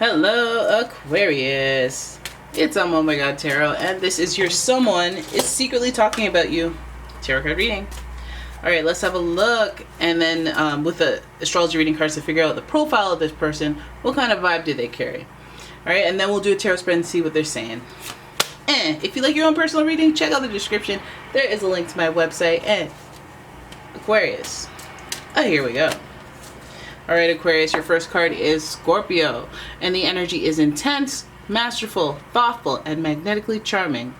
Hello, Aquarius. It's umomgtarot, and this is your someone is secretly talking about you. Tarot card reading. All right, let's have a look, and then with the astrology reading cards to figure out the profile of this person, what kind of vibe do they carry? All right, and then we'll do a tarot spread and see what they're saying. And if you like your own personal reading, check out the description. There is a link to my website and Aquarius. Oh, here we go. All right, Aquarius, your first card is Scorpio, and the energy is intense, masterful, thoughtful, and magnetically charming,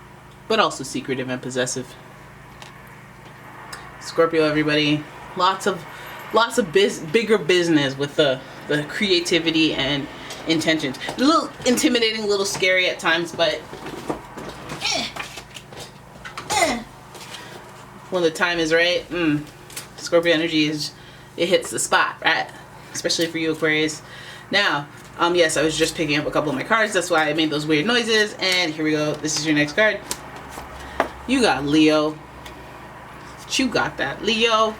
but also secretive and possessive. Scorpio, everybody, lots of bigger business with the creativity and intentions. A little intimidating, a little scary at times, but when the time is right, Scorpio energy it hits the spot, right? Especially for you, Aquarius. Now, yes, I was just picking up a couple of my cards. That's why I made those weird noises. And here we go. This is your next card. You got Leo. You got that, Leo.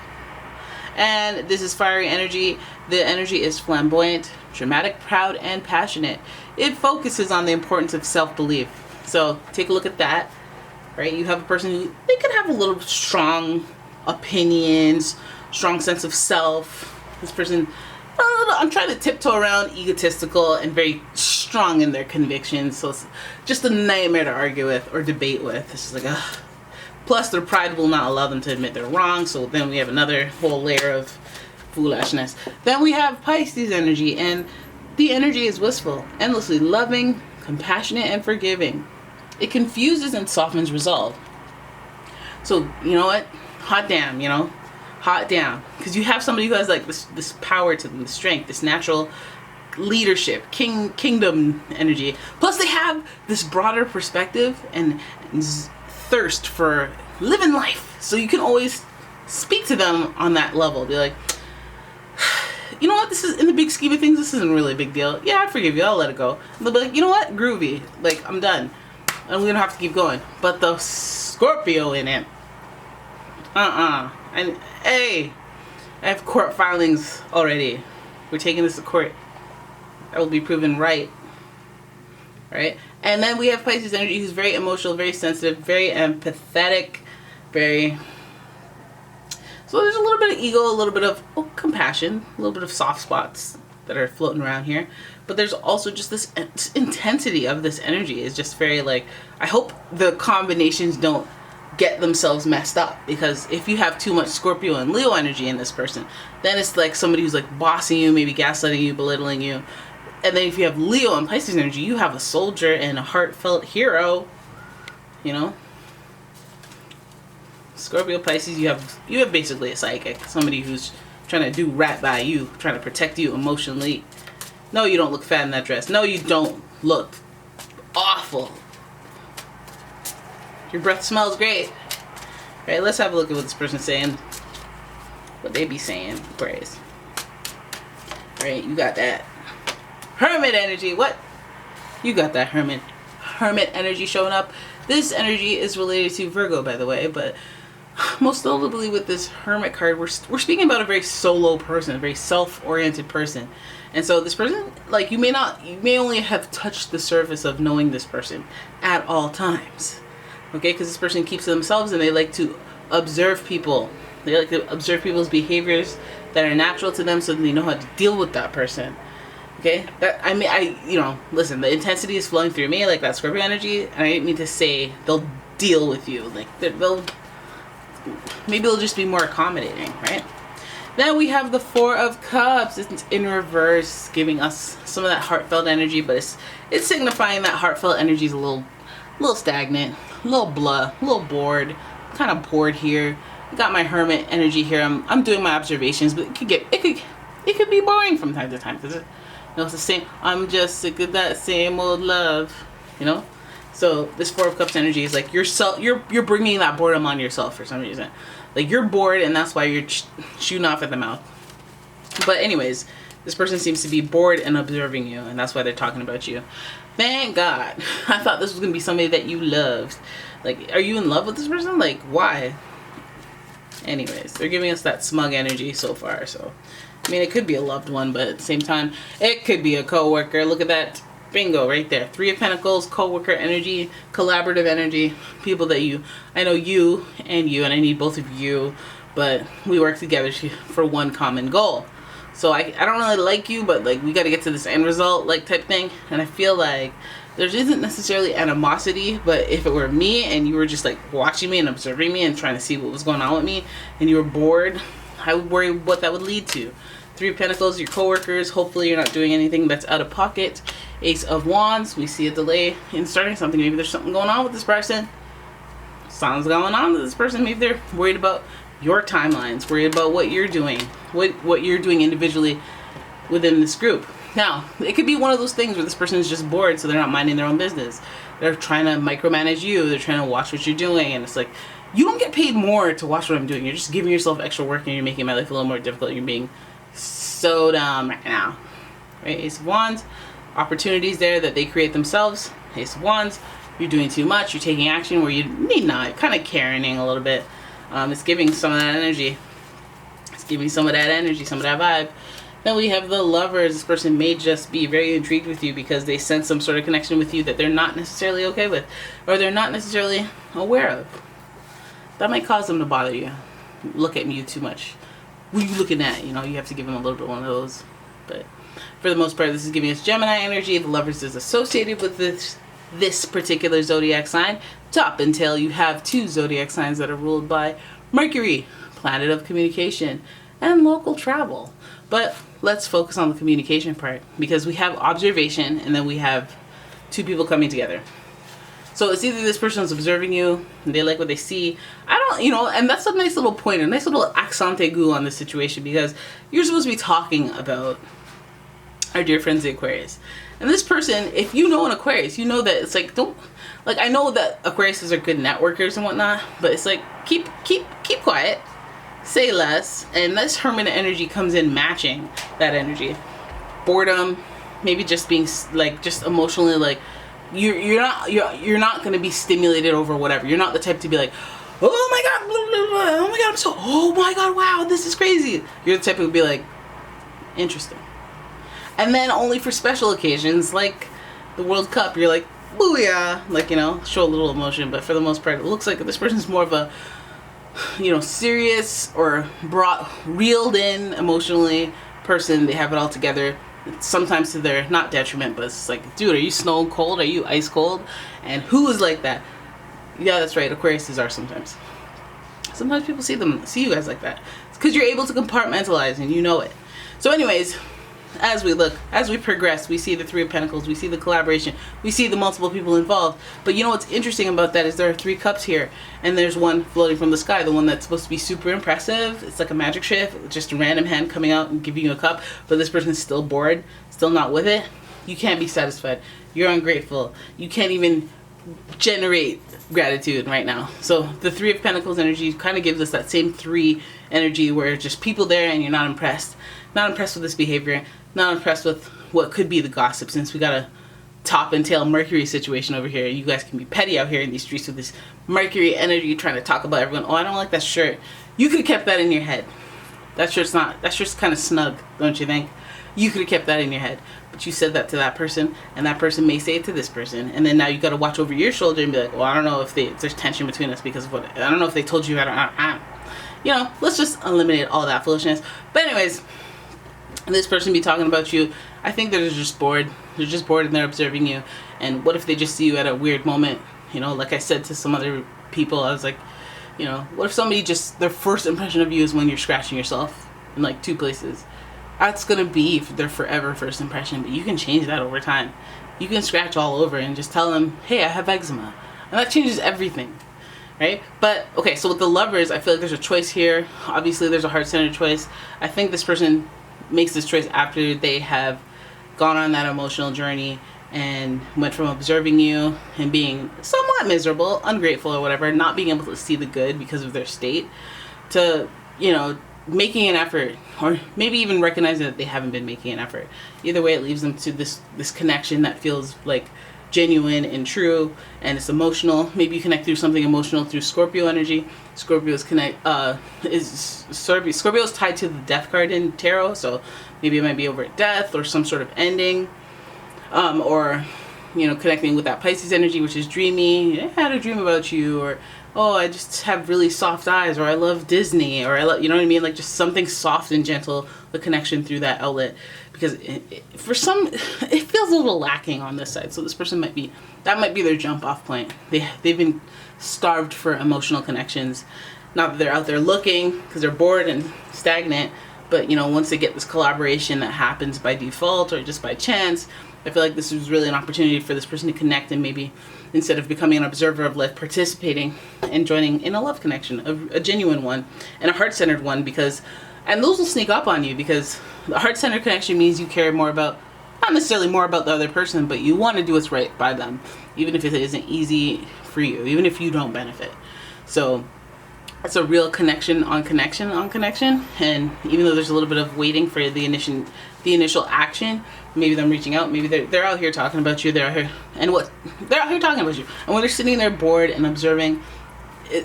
And this is fiery energy. The energy is flamboyant, dramatic, proud, and passionate. It focuses on the importance of self-belief. So take a look at that. Right? You have a person who they could have a little strong opinions, strong sense of self. This person, I'm trying to tiptoe around egotistical and very strong in their convictions. So it's just a nightmare to argue with or debate with. It's just like, ugh. Plus, their pride will not allow them to admit they're wrong. So then we have another whole layer of foolishness. Then we have Pisces energy, and the energy is wistful, endlessly loving, compassionate, and forgiving. It confuses and softens resolve. So, you know what? Hot damn, you know? Hot damn. Because you have somebody who has like this power to them, the strength, this natural leadership, kingdom energy. Plus they have this broader perspective and thirst for living life. So you can always speak to them on that level. Be like, you know what, this is, in the big scheme of things, this isn't really a big deal. Yeah, I forgive you, I'll let it go. And they'll be like, you know what, groovy. Like, I'm done. And we're gonna have to keep going. But the Scorpio in it, and hey, I have court filings already. We're taking this to court. That will be proven right. Right? And then we have Pisces energy, who's very emotional, very sensitive, very empathetic, very... So there's a little bit of ego, a little bit of compassion, a little bit of soft spots that are floating around here. But there's also just this intensity of this energy is just very like... I hope the combinations don't get themselves messed up, because if you have too much Scorpio and Leo energy in this person, then it's like somebody who's like bossing you, maybe gaslighting you, belittling you. And then if you have Leo and Pisces energy, you have a soldier and a heartfelt hero, you know. Scorpio, Pisces, you have basically a psychic, somebody who's trying to do right by you, trying to protect you emotionally. No, you don't look fat in that dress. No, you don't look awful. Your breath smells great. Alright, let's have a look at what this person's saying. What they be saying. Praise. Alright, you got that Hermit energy. What? You got that Hermit energy showing up. This energy is related to Virgo, by the way, but most notably with this Hermit card, we're speaking about a very solo person, a very self-oriented person. And so this person, like, you may only have touched the surface of knowing this person at all times. Okay, because this person keeps to themselves and they like to observe people. They like to observe people's behaviors that are natural to them so that they know how to deal with that person. Okay, listen, the intensity is flowing through me like that Scorpio energy, and I didn't mean to say they'll deal with you. Like, maybe they'll just be more accommodating, right? Then we have the Four of Cups. It's in reverse, giving us some of that heartfelt energy, but it's signifying that heartfelt energy is a little stagnant, a little blah, a little bored. I'm kind of bored here. I got my Hermit energy here. I'm doing my observations, but it could be boring from time to time, because it's the same. I'm just sick of that same old love, you know. So this Four of Cups energy is like you're bringing that boredom on yourself for some reason. Like, you're bored, and that's why you're shooting off at the mouth. But anyways, this person seems to be bored and observing you, and that's why they're talking about you. Thank God. I thought this was gonna be somebody that you loved. Like, are you in love with this person? Like, why? Anyways, they're giving us that smug energy so far, so I mean, it could be a loved one, but at the same time, it could be a coworker. Look at that. Bingo, right there. Three of Pentacles, coworker energy, collaborative energy, people that I know you, and I need both of you, but we work together for one common goal. So I don't really like you, but like we got to get to this end result, like type thing. And I feel like there isn't necessarily animosity, but if it were me and you were just like watching me and observing me and trying to see what was going on with me, and you were bored, I would worry what that would lead to. Three of Pentacles, your coworkers. Hopefully you're not doing anything that's out of pocket. Ace of Wands, we see a delay in starting something. Maybe there's something going on with this person. Something's going on with this person. Maybe they're worried about your timelines, worried about what you're doing, what you're doing individually within this group. Now, it could be one of those things where this person is just bored, so they're not minding their own business. They're trying to micromanage you. They're trying to watch what you're doing, and it's like, you don't get paid more to watch what I'm doing. You're just giving yourself extra work, and you're making my life a little more difficult. You're being so dumb right now. Right? Ace of Wands. Opportunities there that they create themselves. Ace of Wands. You're doing too much. You're taking action where you need not. Kind of Karening a little bit. It's giving some of that energy. It's giving some of that energy, some of that vibe. Then we have the Lovers. This person may just be very intrigued with you because they sense some sort of connection with you that they're not necessarily okay with, or they're not necessarily aware of. That might cause them to bother you. Look at you too much. What are you looking at? You know, you have to give them a little bit one of those. But for the most part, this is giving us Gemini energy. The Lovers is associated with this particular zodiac sign. Top and tail, you have two zodiac signs that are ruled by Mercury, planet of communication, and local travel. But let's focus on the communication part, because we have observation and then we have two people coming together. So it's either this person is observing you and they like what they see. And that's a nice little point, a nice little accent aigu on this situation, because you're supposed to be talking about our dear friends, the Aquarius. And this person, if you know an Aquarius, you know that it's like, I know that Aquariuses are good networkers and whatnot, but it's like, keep quiet, say less, and this Hermit energy comes in matching that energy. Boredom, maybe just being like, just emotionally like, you're not going to be stimulated over whatever. You're not the type to be like, oh my god, blah, blah, blah. Oh my god, oh my god, wow, this is crazy. You're the type who would be like, interesting. And then only for special occasions like the World Cup, you're like, booyah, like, show a little emotion. But for the most part, it looks like this person's more of a, serious or reeled in emotionally person. They have it all together. Sometimes to their not detriment, but it's like, dude, are you snow cold? Are you ice cold? And who is like that? Yeah, that's right. Aquariuses are sometimes. Sometimes people see you guys like that. It's because you're able to compartmentalize and you know it. So anyways, as we progress, we see the Three of Pentacles, we see the collaboration, we see the multiple people involved. But you know what's interesting about that is there are three cups here, and there's one floating from the sky, the one that's supposed to be super impressive. It's like a magic trick, just a random hand coming out and giving you a cup, but this person's still bored, still not with it. You can't be satisfied. You're ungrateful. You can't even generate gratitude right now. So the Three of Pentacles energy kind of gives us that same three energy where it's just people there and you're not impressed. Not impressed with this behavior. Not impressed with what could be the gossip, since we got a top and tail Mercury situation over here. You guys can be petty out here in these streets with this Mercury energy trying to talk about everyone. Oh, I don't like that shirt. You could have kept that in your head. That shirt's kind of snug, don't you think? You could have kept that in your head. But you said that to that person, and that person may say it to this person. And then now you got to watch over your shoulder and be like, well, I don't know if there's tension between us because of what, I don't know if they told you, let's just eliminate all that foolishness. But anyways, this person be talking about you. I think they're just bored. They're just bored and they're observing you. And what if they just see you at a weird moment? Like I said to some other people, I was like, what if somebody their first impression of you is when you're scratching yourself in like two places? That's going to be their forever first impression, but you can change that over time. You can scratch all over and just tell them, hey, I have eczema. And that changes everything, right? But, okay, so with the Lovers, I feel like there's a choice here. Obviously, there's a heart-centered choice. I think this person makes this choice after they have gone on that emotional journey and went from observing you and being somewhat miserable, ungrateful or whatever, not being able to see the good because of their state, to, making an effort, or maybe even recognizing that they haven't been making an effort. Either way, it leaves them to this connection that feels like genuine and true, and it's emotional. Maybe you connect through something emotional through Scorpio energy. Scorpio is tied to the death card in tarot, so maybe it might be over a death or some sort of ending, or connecting with that Pisces energy, which is dreamy. I had a dream about you, or oh, I just have really soft eyes, or I love Disney, or I love, you know what I mean, like just something soft and gentle, the connection through that outlet, because for some it feels a little lacking on this side. So this person might be their jump off point. They've been starved for emotional connections. Not that they're out there looking because they're bored and stagnant, but once they get this collaboration that happens by default or just by chance, I feel like this is really an opportunity for this person to connect, and maybe instead of becoming an observer of life, participating and joining in a love connection, a genuine one and a heart-centered one, and those will sneak up on you, because the heart-centered connection means you care more about, not necessarily more about the other person, but you want to do what's right by them, even if it isn't easy for you, even if you don't benefit. So it's a real connection on connection on connection. And even though there's a little bit of waiting for the initial action, maybe them reaching out, maybe they're out here talking about you, they're out here talking about you, and when they're sitting there bored and observing,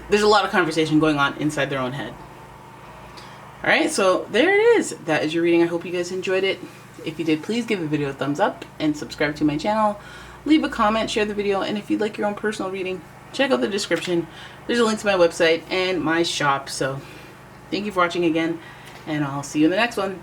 there's a lot of conversation going on inside their own head. All right, so there it is. That is your reading. I hope you guys enjoyed it. If you did, please give the video a thumbs up and subscribe to my channel. Leave a comment, share the video, and if you'd like your own personal reading, check out the description. There's a link to my website and my shop. So thank you for watching again, and I'll see you in the next one.